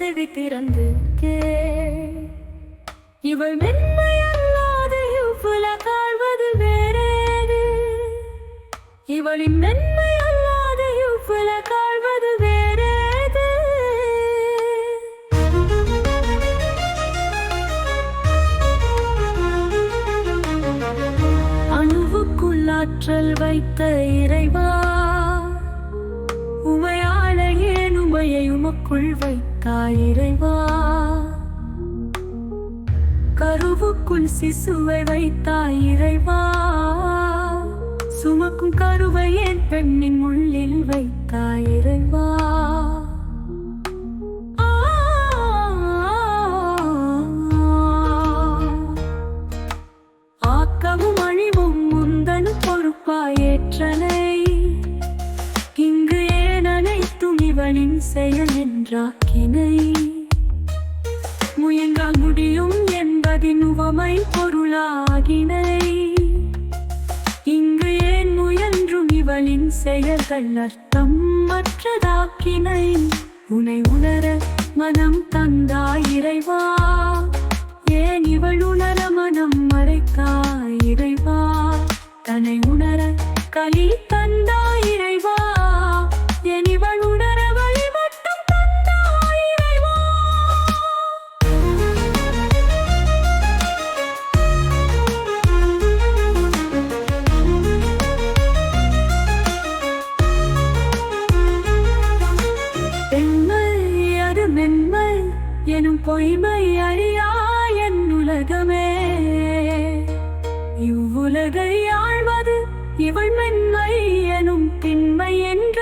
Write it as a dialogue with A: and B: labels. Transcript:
A: செவி திறந்து இவள் மென்மை அல்லாது இவ்வுல காழ்வது வேறேது. இவளின் மென்மை அல்லாது இவ்வுல காழ்வது வேறேது. அணுவுக்குள் ஆற்றல் வைத்த இறைவா, உமையாள ஏன் உமையை உமக்குள் வைத்தாய் இறைவா. கருவுக்குள் சிசுவை வைத்தாய் இறைவா, சுமக்கும் கருவை என் பெண்ணின் உள்ளில் வைத்தாய் இறைவா. ஆக்கமும் அழிவும் முந்தன் பொறுப்பாய் ஏற்றனை, இங்கு ஏன் அனைத்தும் இவளின் செயல் என்றாக்கினை. முயன்றால் முடியும் என்பதின் உவமை பொருளாகினை, இங்கு ஏன் முயன்றும் இவளின் செயல்கள் அர்த்தம் மற்றதாக்கினை. உனை உணர மனம் தந்தாய் இறைவா, ஏன் இவள் உணர மனம் மறைத்தாய் இறைவா. தன்னை உணர களி தந்தாய் இறைவா, ஏன் இவள் உணர வழி மட்டும் தந்தாய் இறைவா. பெண்மை அது மென்மை எனும் பொய்மை அறியா என் உலகமே. இவ்வுலகை ஆழ்வது இவள் மென்மை எனும் திண்மை என்ற